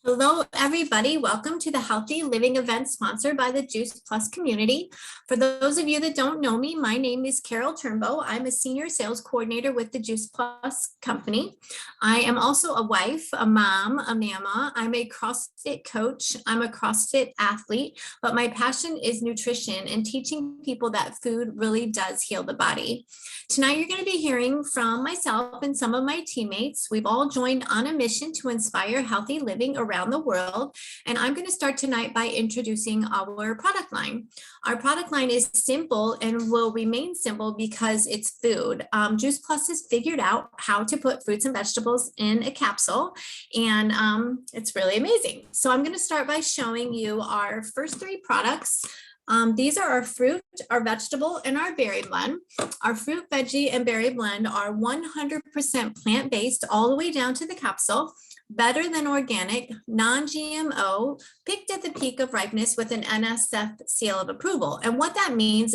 Hello, everybody. Welcome to the Healthy Living event sponsored by the Juice Plus community. For those of you that don't know me, my name is Carol Turnbow. I'm a senior sales coordinator with the Juice Plus company. I am also a wife, a mom, a mama. I'm a CrossFit coach. I'm a CrossFit athlete, but my passion is nutrition and teaching people that food really does heal the body. Tonight, you're going to be hearing from myself and some of my teammates. We've all joined on a mission to inspire healthy living around the world. And I'm going to start tonight by introducing our product line. Our product line is simple and will remain simple because it's food. Juice Plus has figured out how to put fruits and vegetables in a capsule, and it's really amazing. So I'm going to start by showing you our first three products. These are our fruit, our vegetable, and our berry blend. Our fruit, veggie, and berry blend are 100% plant-based all the way down to the capsule, better than organic, non-GMO, picked at the peak of ripeness with an NSF seal of approval. And what that means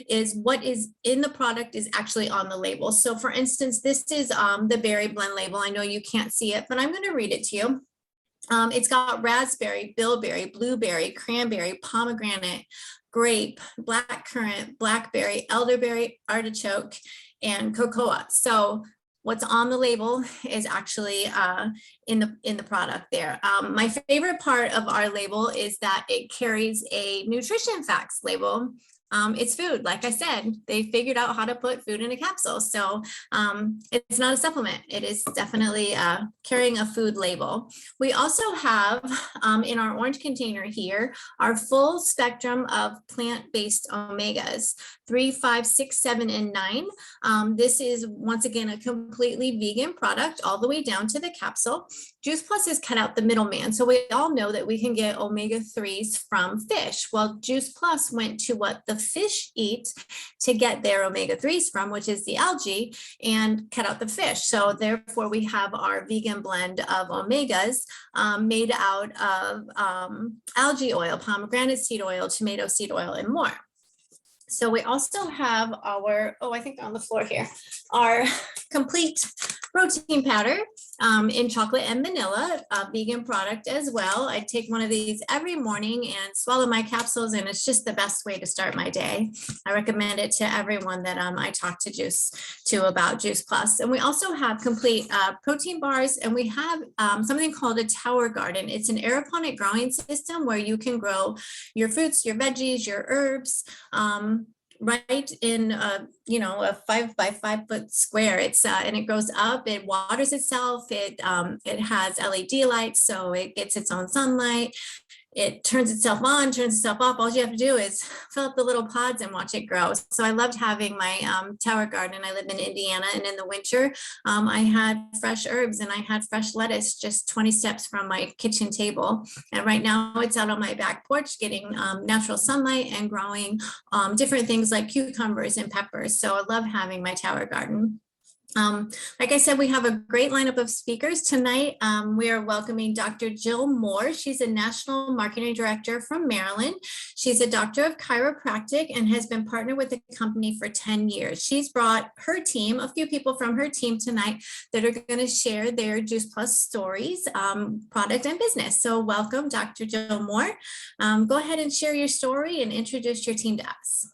is what is in the product is actually on the label. So for instance, this is the berry blend label. I know you can't see it, but I'm going to read it to you. It's got raspberry, bilberry, blueberry, cranberry, pomegranate, grape, blackcurrant, blackberry, elderberry, artichoke, and cocoa. So what's on the label is actually in the product there. My favorite part of our label is that it carries a nutrition facts label. It's food. Like I said, they figured out how to put food in a capsule. So it's not a supplement. It is definitely carrying a food label. We also have in our orange container here, our full spectrum of plant-based omegas, 3, 5, 6, 7, and 9. This is once again a completely vegan product all the way down to the capsule. Juice Plus has cut out the middleman. So we all know that we can get omega-3s from fish. Well, Juice Plus went to what the fish eat to get their omega-3s from, which is the algae, and cut out the fish. So therefore we have our vegan blend of omegas made out of algae oil, pomegranate seed oil, tomato seed oil, and more. So we also have our, I think on the floor here, our complete protein powder in chocolate and vanilla, a vegan product as well. I take one of these every morning and swallow my capsules, and it's just the best way to start my day. I recommend it to everyone that I talk to about Juice Plus. And we also have complete protein bars, and we have something called a tower garden. It's an aeroponic growing system where you can grow your fruits, your veggies, your herbs, right in a 5 by 5 foot square. It's and it grows up, it waters itself, it has LED lights, so it gets its own sunlight. It turns itself on, turns itself off. All you have to do is fill up the little pods and watch it grow. So I loved having my tower garden. I live in Indiana, and in the winter, I had fresh herbs and I had fresh lettuce just 20 steps from my kitchen table. And right now it's out on my back porch getting natural sunlight and growing different things like cucumbers and peppers. So I love having my tower garden. Like I said, we have a great lineup of speakers tonight. We are welcoming Dr. Jill Moore. She's a national marketing director from Maryland. She's a doctor of chiropractic and has been partnered with the company for 10 years. She's brought her team, a few people from her team tonight that are going to share their Juice Plus stories, product and business. So welcome, Dr. Jill Moore. Go ahead and share your story and introduce your team to us.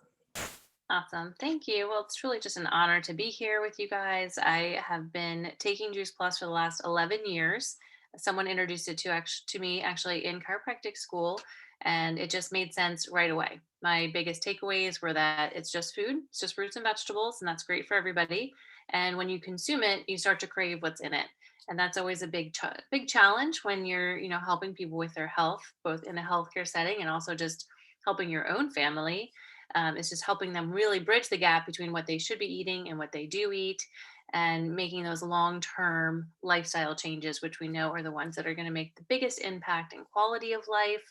Awesome. Thank you. Well, it's truly just an honor to be here with you guys. I have been taking Juice Plus for the last 11 years. Someone introduced it to me actually in chiropractic school, and it just made sense right away. My biggest takeaways were that it's just food, it's just fruits and vegetables, and that's great for everybody. And when you consume it, you start to crave what's in it. And that's always a big challenge when you're, helping people with their health, both in a healthcare setting and also just helping your own family. It's just helping them really bridge the gap between what they should be eating and what they do eat, and making those long-term lifestyle changes, which we know are the ones that are going to make the biggest impact in quality of life,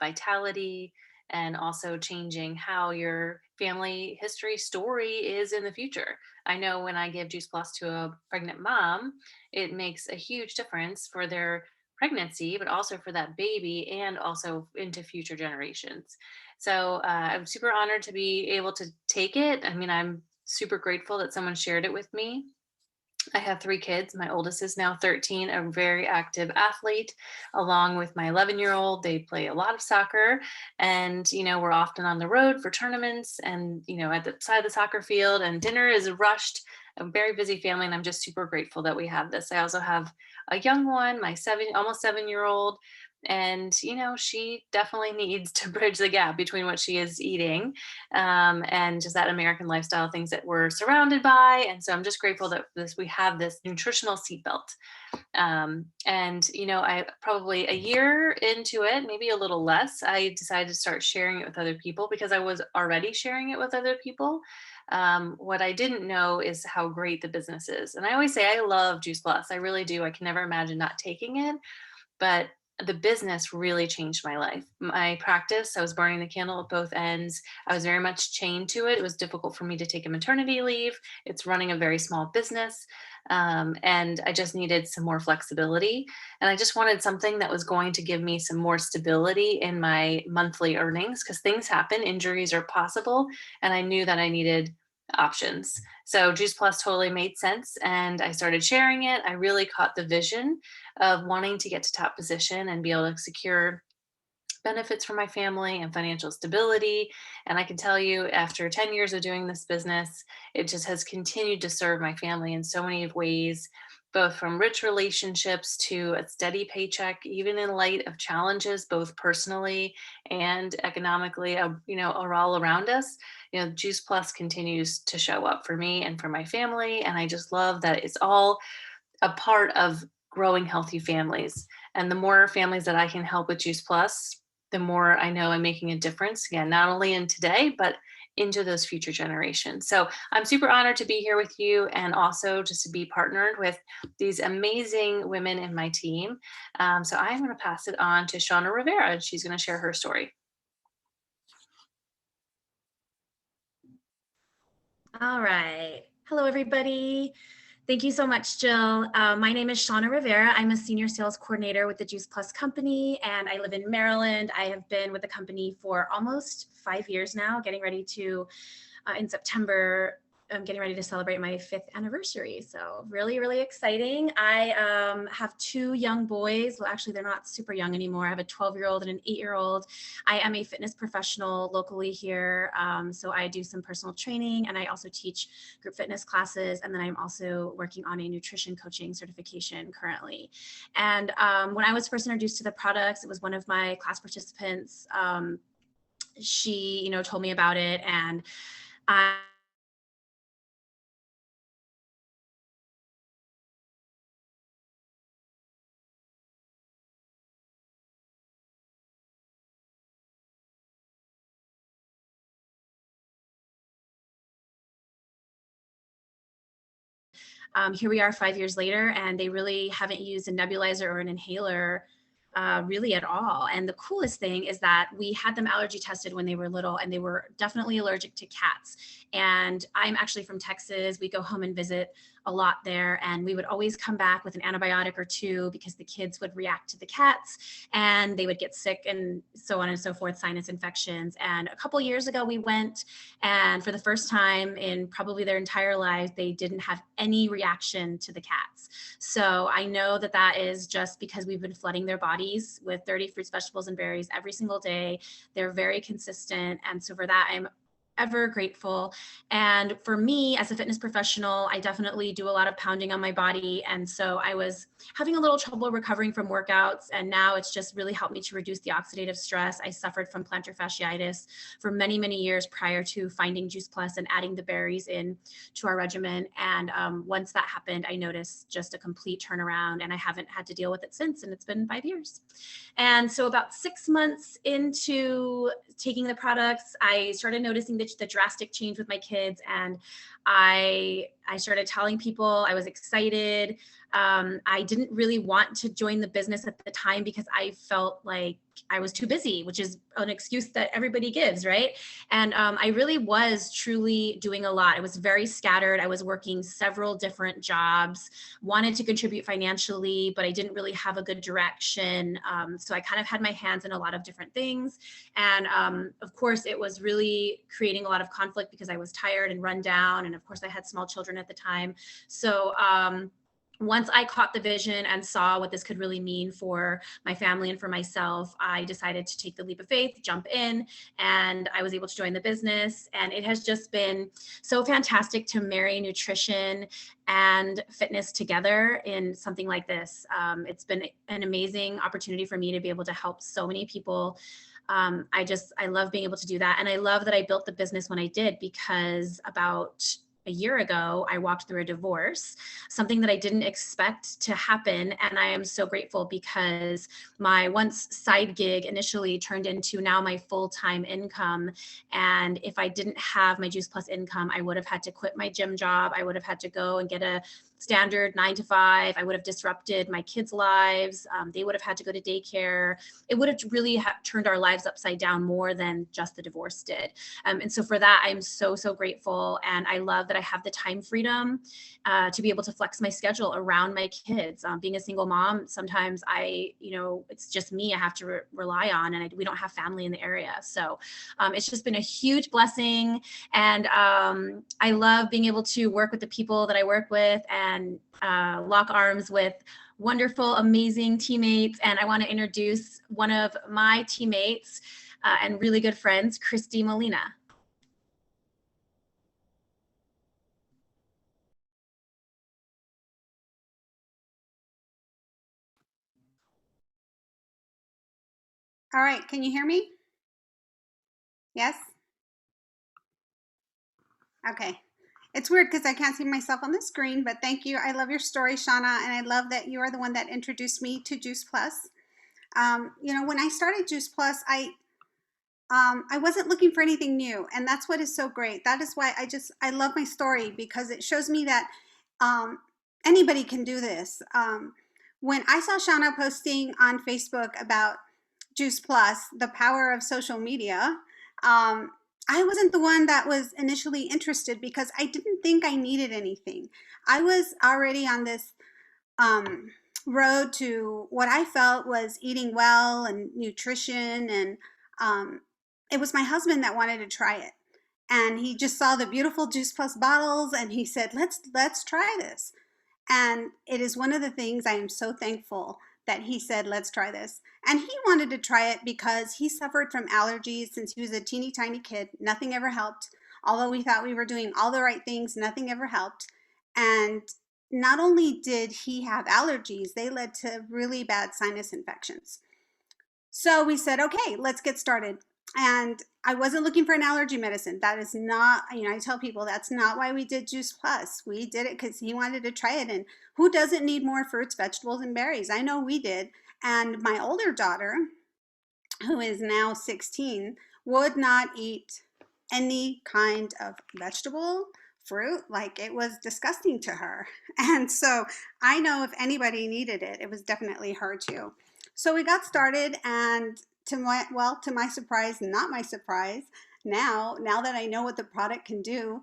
vitality, and also changing how your family history story is in the future. I know when I give Juice Plus to a pregnant mom, it makes a huge difference for their pregnancy, but also for that baby and also into future generations. So I'm super honored to be able to take it. I mean, I'm super grateful that someone shared it with me. I have 3 kids. My oldest is now 13, a very active athlete, along with my 11-year-old. They play a lot of soccer, and, we're often on the road for tournaments and, at the side of the soccer field, and dinner is rushed. A very busy family, and I'm just super grateful that we have this. I also have a young one, my almost 7-year-old, and, she definitely needs to bridge the gap between what she is eating and just that American lifestyle things that we're surrounded by. And so I'm just grateful that we have this nutritional seatbelt. And I probably a year into it, maybe a little less, I decided to start sharing it with other people because I was already sharing it with other people. What I didn't know is how great the business is. And I always say I love Juice Plus. I really do. I can never imagine not taking it. But the business really changed my life. My practice, I was burning the candle at both ends. I was very much chained to it. It was difficult for me to take a maternity leave. It's running a very small business. And I just needed some more flexibility. And I just wanted something that was going to give me some more stability in my monthly earnings because things happen, injuries are possible. And I knew that I needed options. So Juice Plus totally made sense. And I started sharing it. I really caught the vision of wanting to get to top position and be able to secure benefits for my family and financial stability. And I can tell you, after 10 years of doing this business, it just has continued to serve my family in so many ways, both from rich relationships to a steady paycheck, even in light of challenges, both personally and economically, are all around us. Juice Plus continues to show up for me and for my family. And I just love that it's all a part of growing healthy families. And the more families that I can help with Juice Plus, the more I know I'm making a difference, again, not only in today, but into those future generations. So I'm super honored to be here with you and also just to be partnered with these amazing women in my team. So I'm going to pass it on to Shauna Rivera, and she's going to share her story. All right. Hello, everybody. Thank you so much, Jill. My name is Shauna Rivera. I'm a senior sales coordinator with the Juice Plus company, and I live in Maryland. I have been with the company for almost 5 years now, getting ready to, in September, I'm getting ready to celebrate my 5th anniversary. So really, really exciting. I have 2 young boys. Well, actually, they're not super young anymore. I have a 12-year-old and an 8-year-old. I am a fitness professional locally here. So I do some personal training, and I also teach group fitness classes. And then I'm also working on a nutrition coaching certification currently. And when I was first introduced to the products, it was one of my class participants. She, told me about it, and I here we are 5 years later, and they really haven't used a nebulizer or an inhaler really at all. And the coolest thing is that we had them allergy tested when they were little, and they were definitely allergic to cats. And I'm actually from Texas. We go home and visit a lot there, and we would always come back with an antibiotic or 2 because the kids would react to the cats and they would get sick and so on and so forth, sinus infections. And a couple years ago we went, and for the first time in probably their entire lives, they didn't have any reaction to the cats. So I know that that is just because we've been flooding their bodies with 30 fruits, vegetables, and berries every single day. They're very consistent. And so for that, I'm ever grateful. And for me as a fitness professional, I definitely do a lot of pounding on my body. And so I was having a little trouble recovering from workouts. And now it's just really helped me to reduce the oxidative stress. I suffered from plantar fasciitis for many, many years prior to finding Juice Plus and adding the berries in to our regimen. And once that happened, I noticed just a complete turnaround, and I haven't had to deal with it since. And it's been 5 years. And so about 6 months into taking the products, I started noticing the drastic change with my kids, and I started telling people. I was excited. I didn't really want to join the business at the time because I felt like I was too busy, which is an excuse that everybody gives, right? And I really was truly doing a lot. I was very scattered. I was working several different jobs, wanted to contribute financially, but I didn't really have a good direction. So I kind of had my hands in a lot of different things. And of course, it was really creating a lot of conflict because I was tired and run down. And of course, I had small children at the time. So once I caught the vision and saw what this could really mean for my family and for myself, I decided to take the leap of faith, jump in, and I was able to join the business. And it has just been so fantastic to marry nutrition and fitness together in something like this. It's been an amazing opportunity for me to be able to help so many people. I love being able to do that. And I love that I built the business when I did, because about a year ago, I walked through a divorce, something that I didn't expect to happen. And I am so grateful because my once side gig initially turned into now my full-time income. And if I didn't have my Juice Plus income, I would have had to quit my gym job. I would have had to go and get a standard 9 to 5. I would have disrupted my kids' lives. They would have had to go to daycare. It would have really turned our lives upside down more than just the divorce did. And so for that, I'm so, so grateful. And I love that I have the time freedom to be able to flex my schedule around my kids. Being a single mom, sometimes it's just me I have to rely on, and we don't have family in the area. So it's just been a huge blessing. And I love being able to work with the people that I work with and lock arms with wonderful, amazing teammates. And I want to introduce one of my teammates and really good friends, Christy Molina. All right, can you hear me? Yes? Okay. It's weird because I can't see myself on the screen, but thank you. I love your story, Shauna, and I love that you are the one that introduced me to Juice Plus. When I started Juice Plus, I wasn't looking for anything new, and that's what is so great. That is why I love my story, because it shows me that anybody can do this. When I saw Shauna posting on Facebook about Juice Plus, the power of social media, I wasn't the one that was initially interested because I didn't think I needed anything. I was already on this road to what I felt was eating well and nutrition, and it was my husband that wanted to try it. And he just saw the beautiful Juice Plus bottles and he said, let's try this. And it is one of the things I am so thankful that he said, let's try this. And he wanted to try it because he suffered from allergies since he was a teeny tiny kid. Nothing ever helped. Although we thought we were doing all the right things, nothing ever helped. And not only did he have allergies, they led to really bad sinus infections. So we said, okay, let's get started. And I wasn't looking for an allergy medicine. That is not, I tell people that's not why we did Juice Plus. We did it because he wanted to try it. And who doesn't need more fruits, vegetables, and berries? I know we did. And my older daughter, who is now 16, would not eat any kind of vegetable, fruit. Like, it was disgusting to her. And so I know if anybody needed it, it was definitely her too. So we got started, and to my surprise, not my surprise, now that I know what the product can do,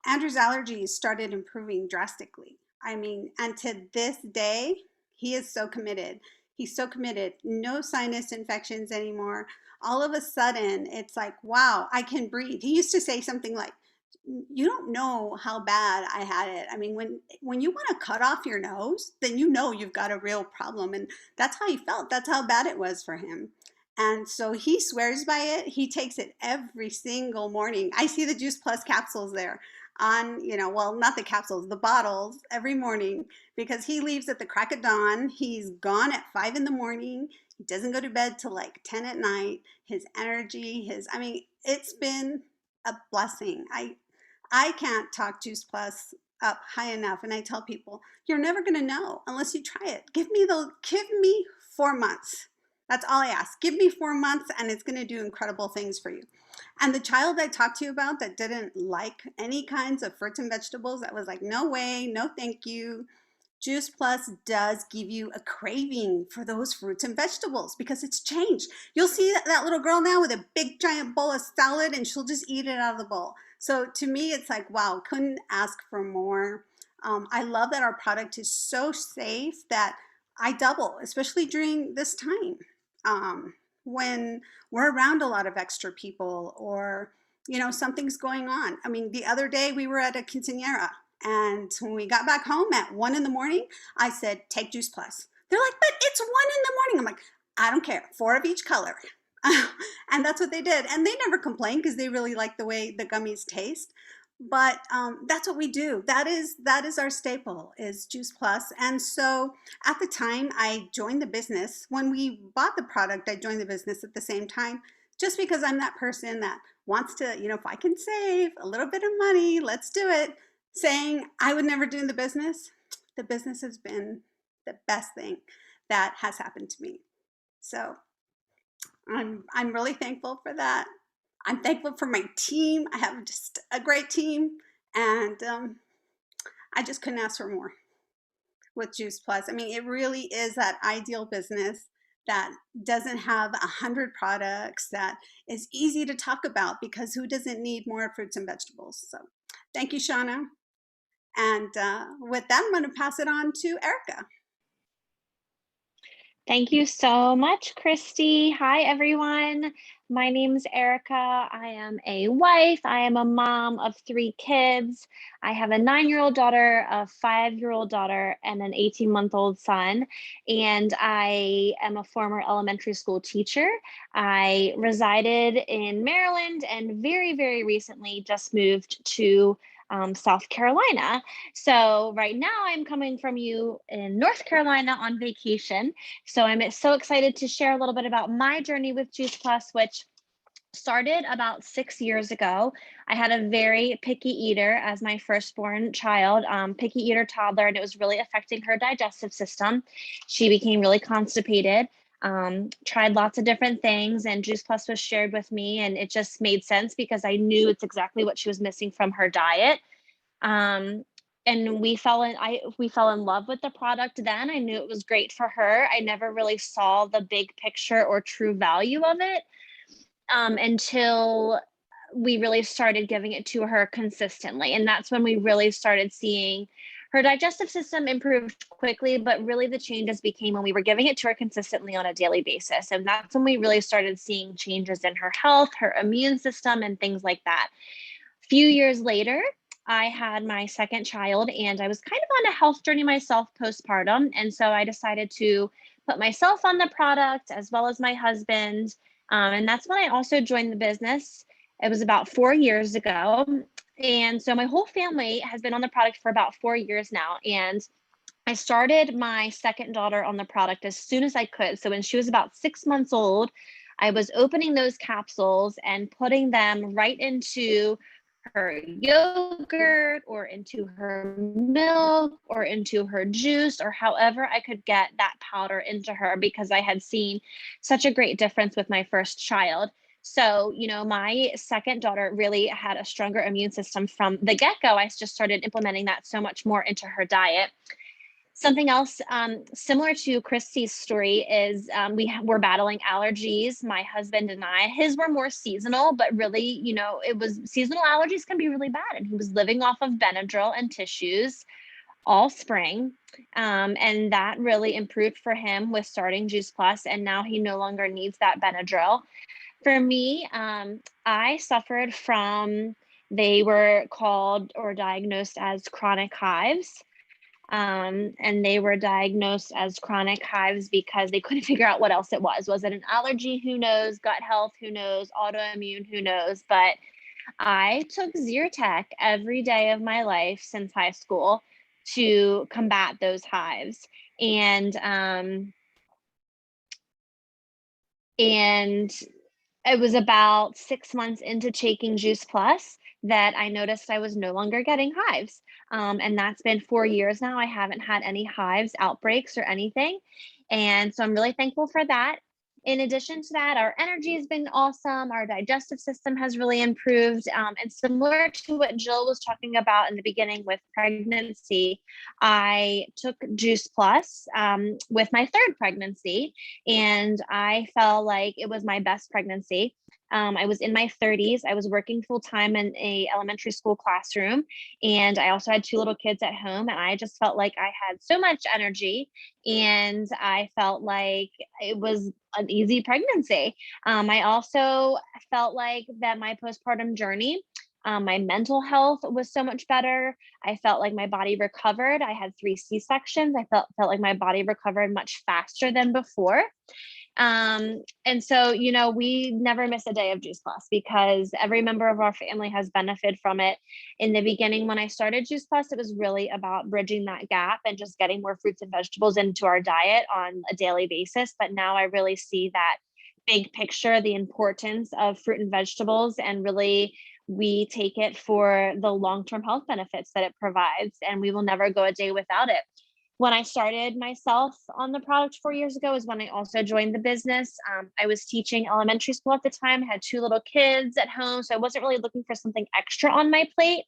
Andrew's allergies started improving drastically. And to this day, he is so committed. He's so committed. No sinus infections anymore. All of a sudden, it's like, wow, I can breathe. He used to say something like, you don't know how bad I had it. When you want to cut off your nose, then you know you've got a real problem. And that's how he felt. That's how bad it was for him. And so he swears by it. He takes it every single morning. I see the Juice Plus capsules there on, not the capsules, the bottles every morning, because he leaves at the crack of dawn. He's gone at 5 in the morning. He doesn't go to bed till like 10 at night. His energy, it's been a blessing. I can't talk Juice Plus up high enough. And I tell people, you're never going to know unless you try it. Give me 4 months. That's all I ask. Give me 4 months and it's going to do incredible things for you. And the child I talked to you about that didn't like any kinds of fruits and vegetables, that was like, no way, no thank you. Juice Plus does give you a craving for those fruits and vegetables because it's changed. You'll see that little girl now with a big giant bowl of salad and she'll just eat it out of the bowl. So to me, it's like, wow, couldn't ask for more. I love that our product is so safe that I double, especially during this time when we're around a lot of extra people or, you know, something's going on. I mean, the other day we were at a quinceañera and when we got back home at 1 in the morning, I said, take Juice Plus. They're like, but it's 1 in the morning. I'm like, I don't care, 4 of each color. And that's what they did. And they never complained because they really like the way the gummies taste. But that's what we do. That is our staple is Juice Plus. And so at the time I joined the business, when we bought the product, I joined the business at the same time, just because I'm that person that wants to, you know, if I can save a little bit of money, let's do it. Saying I would never do the business has been the best thing that has happened to me. So I'm really thankful for that. I'm thankful for my team. I have just a great team, and I just couldn't ask for more with Juice Plus. I mean, it really is that ideal business that doesn't have 100 products, that is easy to talk about because who doesn't need more fruits and vegetables? So thank you, Shauna. And with that, I'm going to pass it on to Erika. Thank you so much, Christy. Hi, everyone. My name's Erika. I am a wife. I am a mom of 3 kids. I have a 9-year-old daughter, a 5-year-old daughter, and an 18-month-old son. And I am a former elementary school teacher. I resided in Maryland and very, very recently just moved to South Carolina. So right now I'm coming from you in North Carolina on vacation. So I'm so excited to share a little bit about my journey with Juice Plus, which started about 6 years ago. I had a very picky eater as my firstborn child, picky eater toddler, and it was really affecting her digestive system. She became really constipated. Tried lots of different things, and Juice Plus was shared with me, and it just made sense because I knew it's exactly what she was missing from her diet. And we fell in love with the product then. I knew it was great for her. I never really saw the big picture or true value of it until we really started giving it to her consistently. And that's when we really started seeing her digestive system improved quickly, but really the changes became when we were giving it to her consistently on a daily basis. And that's when we really started seeing changes in her health, her immune system, and things like that. A few years later, I had my second child, and I was kind of on a health journey myself postpartum. And so I decided to put myself on the product as well as my husband. And that's when I also joined the business. It was about 4 years ago. And so my whole family has been on the product for about 4 years now. And I started my second daughter on the product as soon as I could. So when she was about 6 months old, I was opening those capsules and putting them right into her yogurt or into her milk or into her juice, or however I could get that powder into her, because I had seen such a great difference with my first child. So, you know, my second daughter really had a stronger immune system from the get-go. I just started implementing that so much more into her diet. Something else similar to Christy's story is we're battling allergies, my husband and I. His were more seasonal, but really, you know, it was seasonal allergies can be really bad. And he was living off of Benadryl and tissues all spring. And that really improved for him with starting Juice Plus. And now he no longer needs that Benadryl. For me, I suffered from, they were called or diagnosed as chronic hives. And they were diagnosed as chronic hives because they couldn't figure out what else it was. Was it an allergy? Who knows? Gut health? Who knows? Autoimmune? Who knows? But I took Zyrtec every day of my life since high school to combat those hives. And it was about 6 months into taking Juice Plus that I noticed I was no longer getting hives. And that's been 4 years now. I haven't had any hives, outbreaks, or anything. And so I'm really thankful for that. in addition to that, our energy has been awesome. Our digestive system has really improved. And similar to what Jill was talking about in the beginning with pregnancy, I took Juice Plus with my third pregnancy, and I felt like it was my best pregnancy. I was in my 30s. I was working full time in a elementary school classroom, and I also had 2 little kids at home, and I just felt like I had so much energy, and I felt like it was an easy pregnancy. I also felt like that my postpartum journey, my mental health was so much better. I felt like my body recovered. I had 3 C-sections. I felt like my body recovered much faster than before. And so, you know, we never miss a day of Juice Plus because every member of our family has benefited from it. In the beginning, when I started Juice Plus, it was really about bridging that gap and just getting more fruits and vegetables into our diet on a daily basis. But now I really see that big picture, the importance of fruit and vegetables, and really we take it for the long-term health benefits that it provides, and we will never go a day without it. When I started myself on the product 4 years ago is when I also joined the business. I was teaching elementary school at the time, had 2 little kids at home, so I wasn't really looking for something extra on my plate.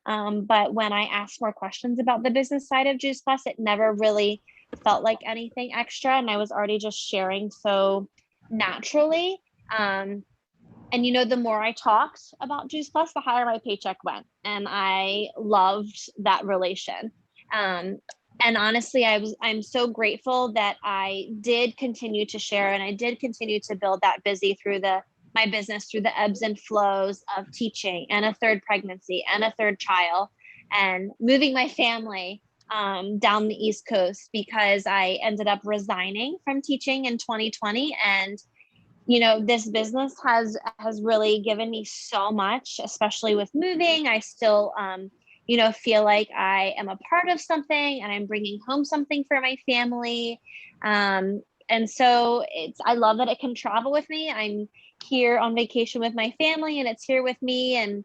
But when I asked more questions about the business side of Juice Plus, it never really felt like anything extra, and I was already just sharing so naturally. And you know, the more I talked about Juice Plus, the higher my paycheck went, and I loved that relation. And honestly, I'm so grateful that I did continue to share, and I did continue to build that my business through the ebbs and flows of teaching and a third pregnancy and a third child and moving my family down the East Coast, because I ended up resigning from teaching in 2020. And you know, this business has really given me so much, especially with moving. I still you know, feel like I am a part of something and I'm bringing home something for my family. And so I love that it can travel with me. I'm here on vacation with my family and it's here with me. And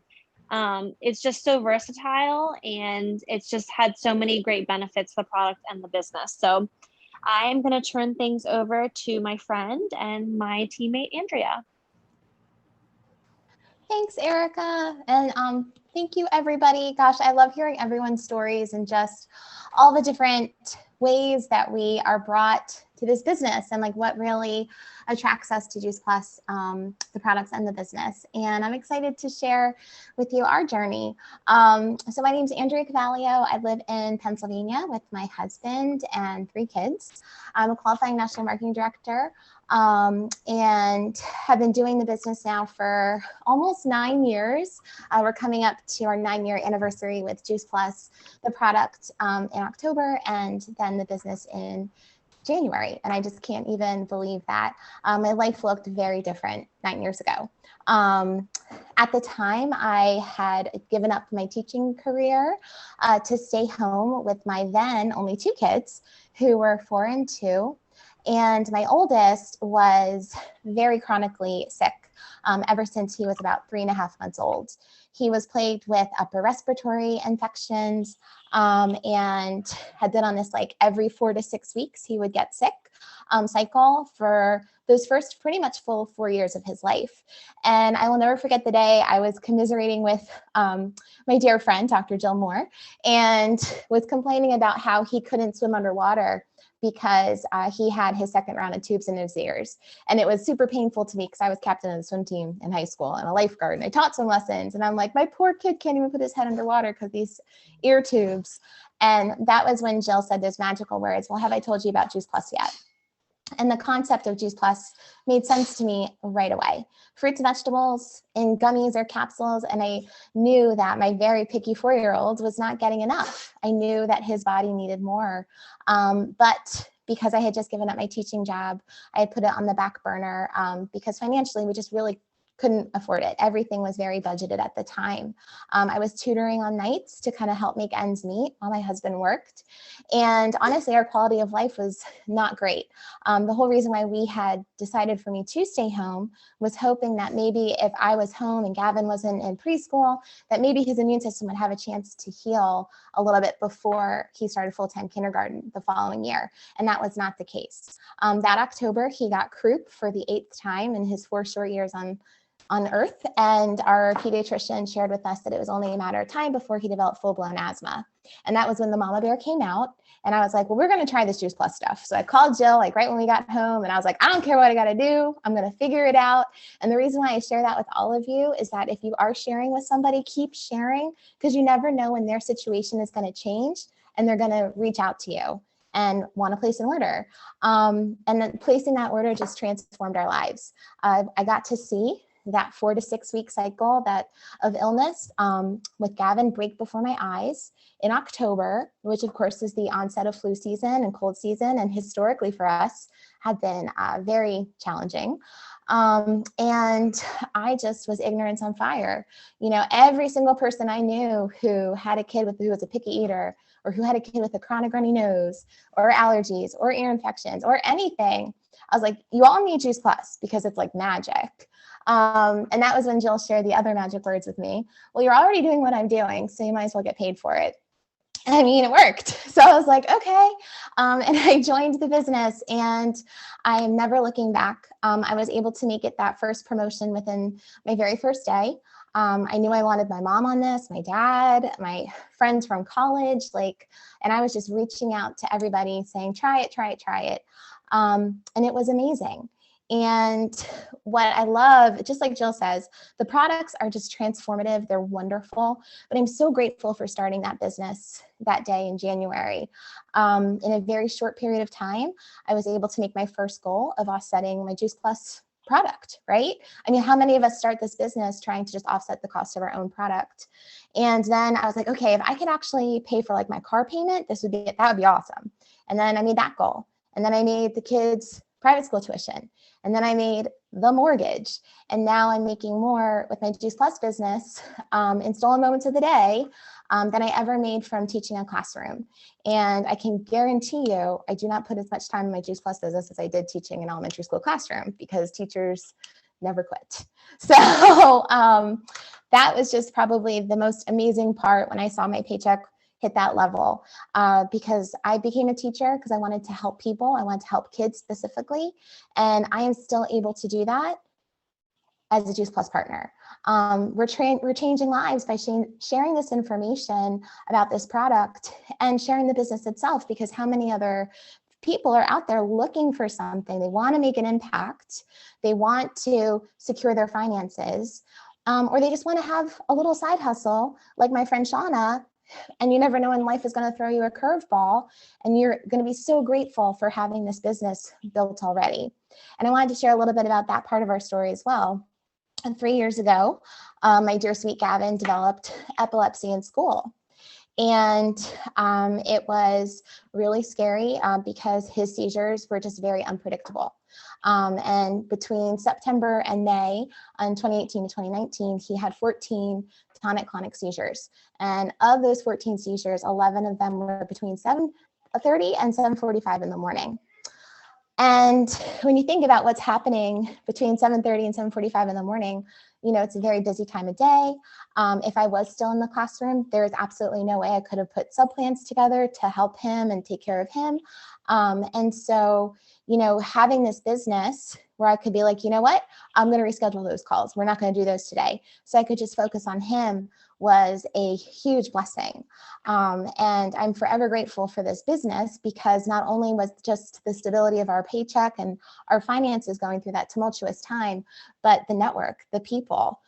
it's just so versatile, and it's just had so many great benefits, the product and the business. So I'm going to turn things over to my friend and my teammate, Andrea. Thanks, Erika. And thank you, everybody. Gosh, I love hearing everyone's stories and just all the different ways that we are brought to this business and like what really attracts us to Juice Plus, the products and the business. And I'm excited to share with you our journey. So my name is Andrea Cavallio. I live in Pennsylvania with my husband and 3 kids. I'm a qualifying national marketing director. And have been doing the business now for almost 9 years. We're coming up to our 9-year anniversary with Juice Plus, the product in October, and then the business in January. And I just can't even believe that. My life looked very different 9 years ago. At the time, I had given up my teaching career to stay home with my then only 2 kids who were 4 and 2. And my oldest was very chronically sick ever since he was about 3.5 months old. He was plagued with upper respiratory infections and had been on this like every 4 to 6 weeks he would get sick cycle for those first pretty much full 4 years of his life. And I will never forget the day I was commiserating with my dear friend, Dr. Jill Moore, and was complaining about how he couldn't swim underwater because he had his 2nd round of tubes in his ears. And it was super painful to me because I was captain of the swim team in high school and a lifeguard, and I taught swim lessons. And I'm like, my poor kid can't even put his head underwater because these ear tubes. And that was when Jill said those magical words, well, have I told you about Juice Plus yet? And the concept of Juice Plus made sense to me right away. Fruits and vegetables in gummies or capsules. And I knew that my very picky 4-year-old was not getting enough. I knew that his body needed more. But because I had just given up my teaching job, I had put it on the back burner because financially we just really couldn't afford it. Everything was very budgeted at the time. I was tutoring on nights to kind of help make ends meet while my husband worked. And honestly, our quality of life was not great. The whole reason why we had decided for me to stay home was hoping that maybe if I was home and Gavin wasn't in preschool, that maybe his immune system would have a chance to heal a little bit before he started full-time kindergarten the following year. And that was not the case. That October, he got croup for the 8th time in his 4 short years on Earth. And our pediatrician shared with us that it was only a matter of time before he developed full-blown asthma. And that was when the mama bear came out. And I was like, well, we're going to try this Juice Plus stuff. So I called Jill like right when we got home, and I was like, I don't care what I got to do. I'm going to figure it out. And the reason why I share that with all of you is that if you are sharing with somebody, keep sharing, because you never know when their situation is going to change and they're going to reach out to you and want to place an order. And then placing that order just transformed our lives. I got to see that 4 to 6 week cycle of illness with Gavin break before my eyes in October, which of course is the onset of flu season and cold season, and historically for us had been very challenging. And I just was ignorance on fire. You know, every single person I knew who had a kid who was a picky eater, or who had a kid with a chronic runny nose or allergies or ear infections or anything, I was like, you all need Juice Plus because it's like magic. And that was when Jill shared the other magic words with me. Well, you're already doing what I'm doing, so you might as well get paid for it. And I mean, it worked. So I was like, okay. And I joined the business, and I am never looking back. I was able to make it that first promotion within my very first day. I knew I wanted my mom on this, my dad, my friends from college, and I was just reaching out to everybody saying, try it, try it, try it. And it was amazing. And what I love, just like Jill says, the products are just transformative. They're wonderful. But I'm so grateful for starting that business that day in January. In a very short period of time, I was able to make my first goal of offsetting my Juice Plus product, right? I mean, how many of us start this business trying to just offset the cost of our own product? And then I was like, okay, if I could actually pay for like my car payment, that would be awesome. And then I made that goal. And then I made the kids' private school tuition. And then I made the mortgage. And now I'm making more with my Juice Plus business in stolen moments of the day than I ever made from teaching a classroom. And I can guarantee you, I do not put as much time in my Juice Plus business as I did teaching an elementary school classroom, because teachers never quit. So that was just probably the most amazing part when I saw my paycheck hit that level, because I became a teacher because I wanted to help people. I wanted to help kids specifically. And I am still able to do that as a Juice Plus partner. We're changing lives by sharing this information about this product and sharing the business itself, because how many other people are out there looking for something? They want to make an impact. They want to secure their finances, or they just want to have a little side hustle like my friend Shauna. And you never know when life is going to throw you a curveball, and you're going to be so grateful for having this business built already. And I wanted to share a little bit about that part of our story as well. And 3 years ago, my dear sweet Gavin developed epilepsy in school. And it was really scary because his seizures were just very unpredictable. And between September and May in 2018 to 2019, he had 14 tonic-clonic seizures. And of those 14 seizures, 11 of them were between 7:30 and 7:45 in the morning. And when you think about what's happening between 7:30 and 7:45 in the morning, you know, it's a very busy time of day. If I was still in the classroom, there is absolutely no way I could have put sub-plans together to help him and take care of him. And so, you know, having this business where I could be like, you know what, I'm going to reschedule those calls. We're not going to do those today. So I could just focus on him was a huge blessing. And I'm forever grateful for this business, because not only was just the stability of our paycheck and our finances going through that tumultuous time, but the network, the people.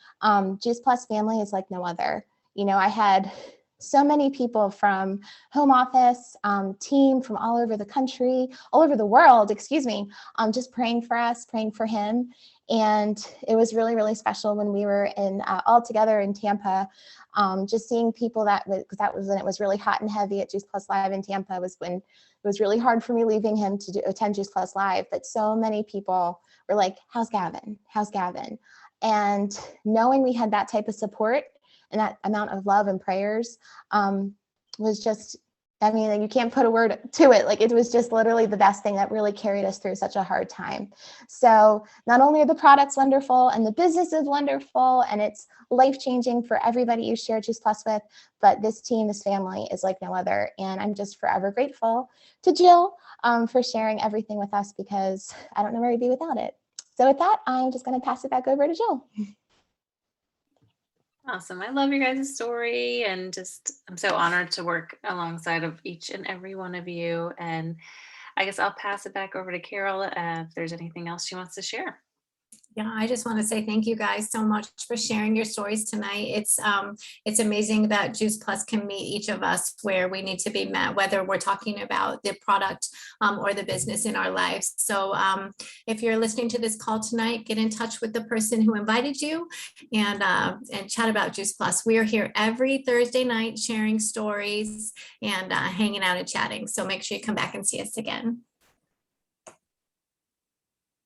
Juice Plus family is like no other. You know, I had so many people from home office, team from all over the country, all over the world, just praying for us, praying for him. And it was really, really special when we were all together in Tampa, just seeing people because that was when it was really hot and heavy at Juice Plus Live in Tampa, was when it was really hard for me leaving him to attend Juice Plus Live. But so many people were like, how's Gavin? How's Gavin? And knowing we had that type of support and that amount of love and prayers was just, I mean, you can't put a word to it. Like, it was just literally the best thing that really carried us through such a hard time. So not only are the products wonderful and the business is wonderful and it's life-changing for everybody you share Juice Plus with, but this team, this family is like no other. And I'm just forever grateful to Jill for sharing everything with us, because I don't know where we'd be without it. So with that, I'm just going to pass it back over to Jill. Awesome. I love your guys' story, and just I'm so honored to work alongside of each and every one of you. And I guess I'll pass it back over to Carol if there's anything else she wants to share. Yeah, I just want to say thank you guys so much for sharing your stories tonight. It's amazing that Juice Plus can meet each of us where we need to be met, whether we're talking about the product or the business in our lives. So if you're listening to this call tonight, get in touch with the person who invited you and chat about Juice Plus. We are here every Thursday night sharing stories and hanging out and chatting. So make sure you come back and see us again.